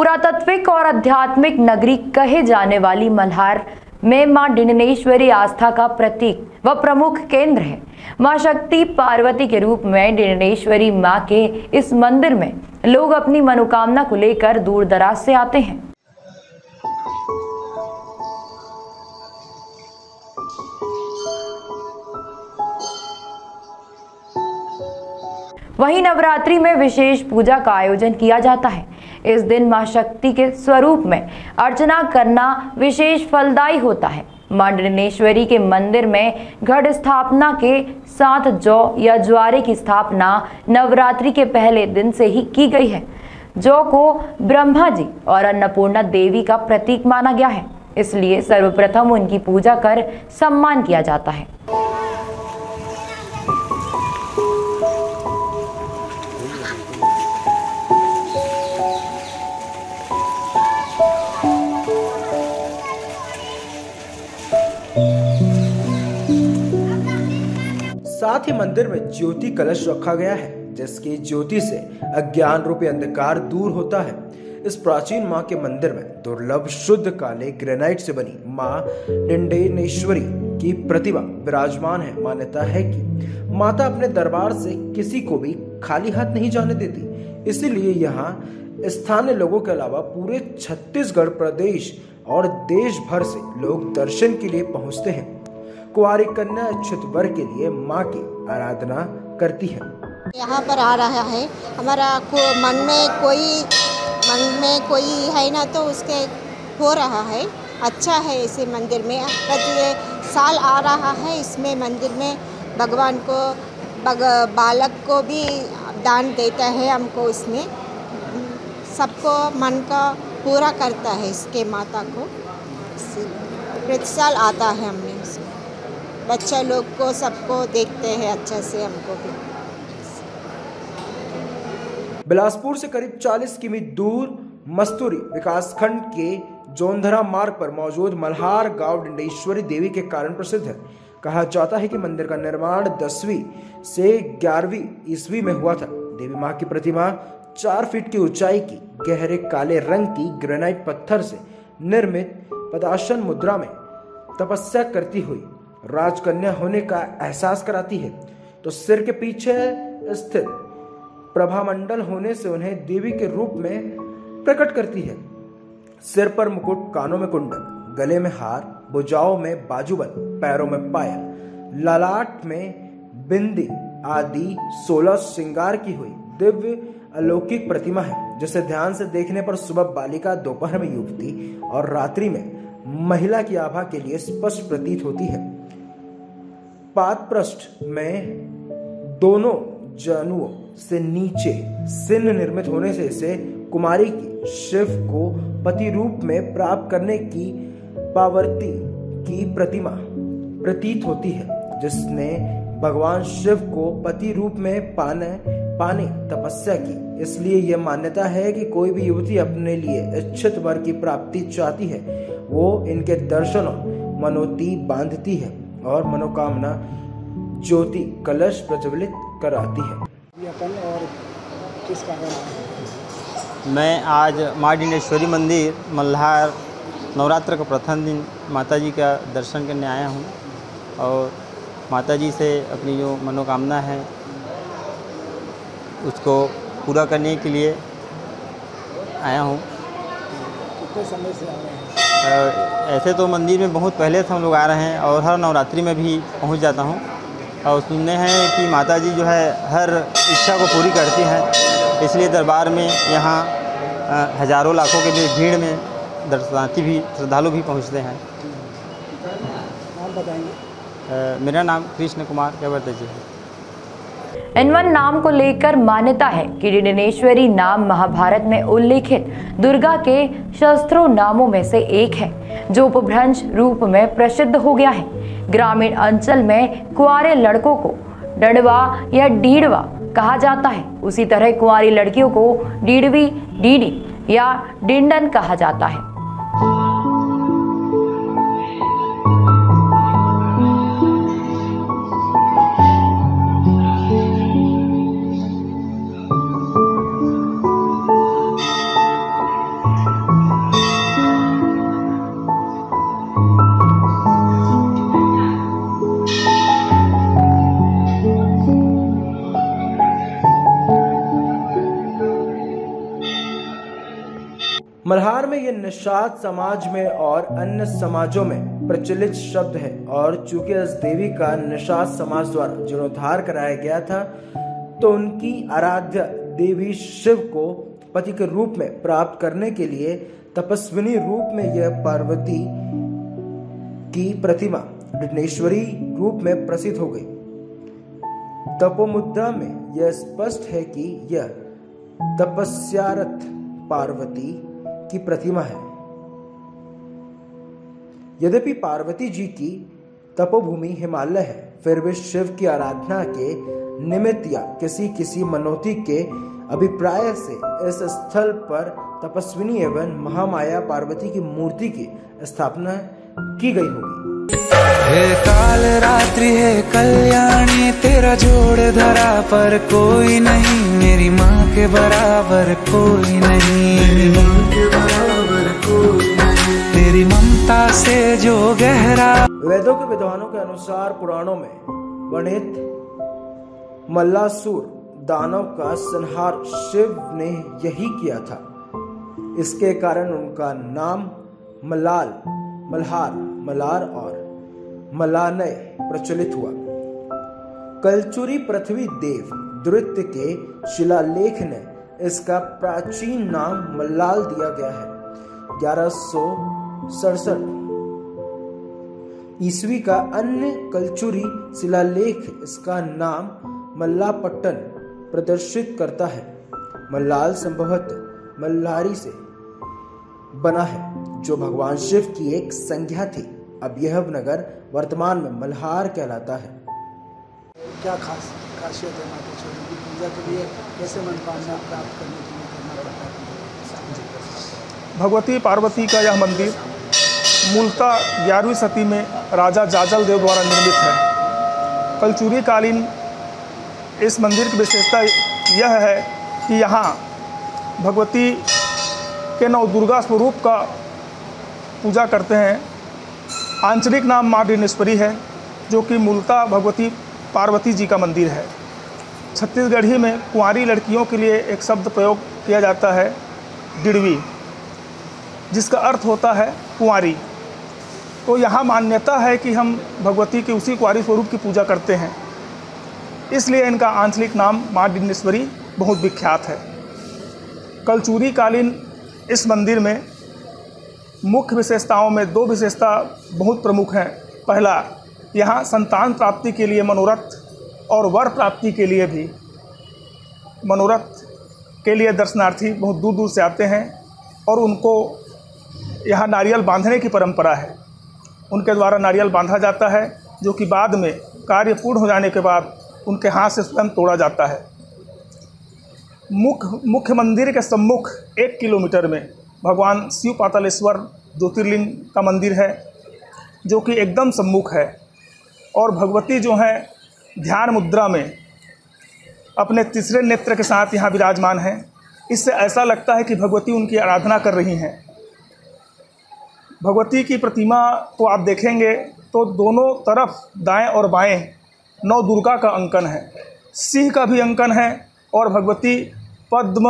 पुरातात्विक और आध्यात्मिक नगरी कहे जाने वाली मल्हार में मां डिंडनेश्वरी आस्था का प्रतीक व प्रमुख केंद्र है। मां शक्ति पार्वती के रूप में डिंडनेश्वरी मां के इस मंदिर में लोग अपनी मनोकामना को लेकर दूर दराज से आते हैं। वहीं नवरात्रि में विशेष पूजा का आयोजन किया जाता है। इस दिन मां शक्ति के स्वरूप में अर्चना करना विशेष फलदायी होता है। मां डिंडनेश्वरी के मंदिर में घट स्थापना के साथ जौ या ज्वारे की स्थापना नवरात्रि के पहले दिन से ही की गई है। जौ को ब्रह्मा जी और अन्नपूर्णा देवी का प्रतीक माना गया है, इसलिए सर्वप्रथम उनकी पूजा कर सम्मान किया जाता है। साथ ही मंदिर में ज्योति कलश रखा गया है, जिसकी ज्योति से अज्ञान रूपी अंधकार दूर होता है। इस प्राचीन मां के मंदिर में दुर्लभ शुद्ध काले ग्रेनाइट से बनी मां डिंडनेश्वरी की प्रतिमा विराजमान है। मान्यता है कि माता अपने दरबार से किसी को भी खाली हाथ नहीं जाने देती, इसीलिए यहाँ स्थानीय लोगों के अलावा पूरे छत्तीसगढ़ प्रदेश और देश भर से लोग दर्शन के लिए पहुंचते हैं। कुंवारी कन्या इच्छित वर के लिए मां की आराधना करती है। यहाँ पर आ रहा है, हमारा मन में कोई है ना, तो उसके हो रहा है। अच्छा है ऐसे मंदिर में प्रति साल आ रहा है। इसमें मंदिर में भगवान को बालक को भी दान देता है। हमको इसमें सबको मन का पूरा करता है। इसके माता को प्रति साल आता है। हमने बच्चा लोग को सबको देखते हैं अच्छा से। हमको भी बिलासपुर से करीब 40 किमी दूर मस्तूरी विकासखंड के जोंधरा मार्ग पर मौजूद मल्हार गांव डिंडनेश्वरी देवी के कारण प्रसिद्ध है। कहा जाता है कि मंदिर का निर्माण 10वीं से 11वीं ईस्वी में हुआ था। देवी मां की प्रतिमा 4 फीट की ऊंचाई की गहरे काले रंग की ग्रेनाइट पत्थर से निर्मित पदासन मुद्रा में तपस्या करती हुई राजकन्या होने का एहसास कराती है, तो सिर के पीछे स्थित प्रभामंडल होने से उन्हें देवी के रूप में प्रकट करती है। सिर पर मुकुट, कानों में कुंडल, गले में हार, भुजाओं में बाजूबंद, पैरों में पायल, ललाट में बिंदी आदि 16 श्रृंगार की हुई दिव्य अलौकिक प्रतिमा है, जिसे ध्यान से देखने पर सुबह बालिका, दोपहर में युवती और रात्रि में महिला की आभा के लिए स्पष्ट प्रतीत होती है। पादपृष्ठ में दोनों जनुओं से नीचे सिन निर्मित होने से इसे कुमारी की शिव को पति रूप में प्राप्त करने की पावर्ती की प्रतिमा प्रतीत होती है, जिसने भगवान शिव को पति रूप में पाने तपस्या की। इसलिए यह मान्यता है कि कोई भी युवती अपने लिए इच्छित वर की प्राप्ति चाहती है, वो इनके दर्शनों मनोती बांधती है और मनोकामना ज्योति कलश प्रज्वलित कराती है। और किस कारण मैं आज मां डिंडनेश्वरी मंदिर मल्हार नवरात्र का प्रथम दिन माताजी का दर्शन करने आया हूं और माताजी से अपनी जो मनोकामना है उसको पूरा करने के लिए आया हूं। कितने समय से आ रहे हैं? ऐसे तो मंदिर में बहुत पहले से हम लोग आ रहे हैं और हर नवरात्रि में भी पहुंच जाता हूं और सुनने हैं कि माताजी जो है हर इच्छा को पूरी करती हैं, इसलिए दरबार में यहाँ हजारों लाखों के भीड़ में दर्शनार्थी भी श्रद्धालु भी पहुँचते हैं। नाम बताएंगे? मेरा नाम कृष्ण कुमार केवट जी है। N1 नाम को लेकर मान्यता है कि डिंडनेश्वरी नाम महाभारत में उल्लेखित दुर्गा के शस्त्रों नामों में से एक है, जो उपभ्रंश रूप में प्रसिद्ध हो गया है। ग्रामीण अंचल में कुंवारे लड़कों को डंडवा या डीडवा कहा जाता है, उसी तरह कुंवारी लड़कियों को डीडवी, डीडी या डिंडन कहा जाता है। में यह निषाद समाज में और अन्य समाजों में प्रचलित शब्द है और चूंकि इस देवी का निषाद समाज द्वारा जीर्णोद्धार कराया गया था, तो उनकी आराध्य देवी शिव को पति के रूप में प्राप्त करने के लिए तपस्विनी रूप में यह पार्वती की प्रतिमा डिंडेश्वरी रूप में प्रसिद्ध हो गई। तपोमुद्रा में यह स्पष्ट है कि यह तपस्यारत पार्वती की प्रतिमा है। यद्यपि पार्वती जी की तपोभूमि हिमालय है, फिर भी शिव की आराधना के निमित्त या किसी मनोती के अभिप्राय से इस स्थल पर तपस्विनी एवं महामाया पार्वती की मूर्ति की स्थापना की गई होगी। हे काल रात्रि है कल्याणी, तेरा जोड़ धरा पर कोई नहीं, मेरी माँ के बराबर कोई नहीं, तेरी ममता से जो गहरा। वेदों के विद्वानों के अनुसार पुराणों में वर्णित मल्लासुर दानव का संहार शिव ने यही किया था। इसके कारण उनका नाम मल्लाल, मल्हार, मल्लार और मल्लानय प्रचलित हुआ। कलचुरी पृथ्वी देव द्वितीय के शिलालेख ने इसका प्राचीन नाम मल्लाल दिया गया है। 1167 ईस्वी का अन्य कलचुरी शिलालेख इसका नाम मल्लापट्टन प्रदर्शित करता है। मल्लाल संभवतः मल्लारी से बना है, जो भगवान शिव की एक संज्ञा थी। अब यह नगर वर्तमान में मल्हार कहलाता है। क्या खासियत है माता चौरी की पूजा के लिए, कैसे मनोकामना प्राप्त करने के लिए करना पड़ता है? भगवती पार्वती का यह मंदिर मूलतः 11वीं सदी में राजा जाजल देव द्वारा निर्मित है। कलचुरी कालीन इस मंदिर की विशेषता यह है कि यहाँ भगवती के नौ दुर्गा स्वरूप का पूजा करते हैं। आंचलिक नाम माँ डिंडेश्वरी है, जो कि मूलतः भगवती पार्वती जी का मंदिर है। छत्तीसगढ़ी में कुंवारी लड़कियों के लिए एक शब्द प्रयोग किया जाता है, डिड़वी, जिसका अर्थ होता है कुंवारी। तो यहाँ मान्यता है कि हम भगवती के उसी कुंवारी स्वरूप की पूजा करते हैं, इसलिए इनका आंचलिक नाम माँ डिंडेश्वरी बहुत विख्यात है। कलचुरी कालीन इस मंदिर में मुख्य विशेषताओं में 2 विशेषता बहुत प्रमुख हैं। पहला, यहाँ संतान प्राप्ति के लिए मनोरथ और वर प्राप्ति के लिए भी मनोरथ के लिए दर्शनार्थी बहुत दूर दूर से आते हैं और उनको यहाँ नारियल बांधने की परंपरा है। उनके द्वारा नारियल बांधा जाता है, जो कि बाद में कार्य पूर्ण हो जाने के बाद उनके हाथ से स्वयं तोड़ा जाता है। मुख्य मंदिर के सम्मुख 1 किलोमीटर में भगवान शिव पातालेश्वर ज्योतिर्लिंग का मंदिर है, जो कि एकदम सम्मुख है। और भगवती जो है ध्यान मुद्रा में अपने तीसरे नेत्र के साथ यहाँ विराजमान हैं। इससे ऐसा लगता है कि भगवती उनकी आराधना कर रही हैं। भगवती की प्रतिमा को आप देखेंगे तो दोनों तरफ दाएं और बाएं 9 दुर्गा का अंकन है, सिंह का भी अंकन है और भगवती पद्म,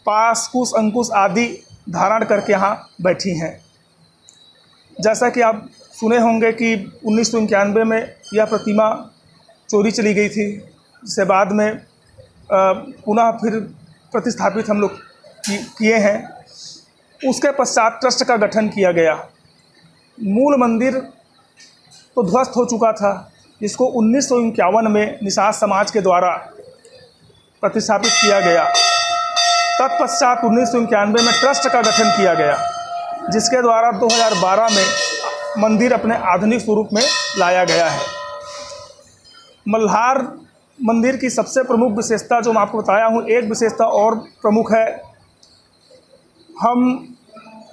पास, कुश, अंकुश आदि धारण करके यहाँ बैठी हैं। जैसा कि आप सुने होंगे कि 1991 में यह प्रतिमा चोरी चली गई थी, जिसे बाद में पुनः फिर प्रतिस्थापित हम लोग किए हैं। उसके पश्चात ट्रस्ट का गठन किया गया। मूल मंदिर तो ध्वस्त हो चुका था, जिसको 1951 में निषाद समाज के द्वारा प्रतिस्थापित किया गया। तत्पश्चात 1991 में ट्रस्ट का गठन किया गया, जिसके द्वारा 2012 में मंदिर अपने आधुनिक स्वरूप में लाया गया है। मल्हार मंदिर की सबसे प्रमुख विशेषता जो मैं आपको बताया हूँ, एक विशेषता और प्रमुख है। हम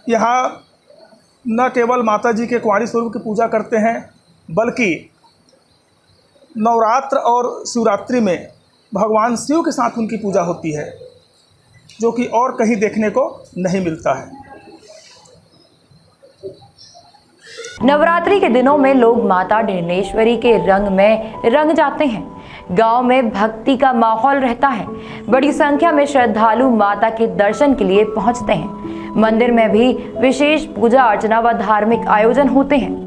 यहाँ न केवल माता जी के कुंवारी स्वरूप की पूजा करते हैं, बल्कि नवरात्र और शिवरात्रि में भगवान शिव के साथ उनकी पूजा होती है, जो कि और कहीं देखने को नहीं मिलता है। नवरात्रि के दिनों में लोग माता डिंडेश्वरी के रंग में रंग जाते हैं। गांव में भक्ति का माहौल रहता है। बड़ी संख्या में श्रद्धालु माता के दर्शन के लिए पहुंचते हैं। मंदिर में भी विशेष पूजा अर्चना व धार्मिक आयोजन होते हैं।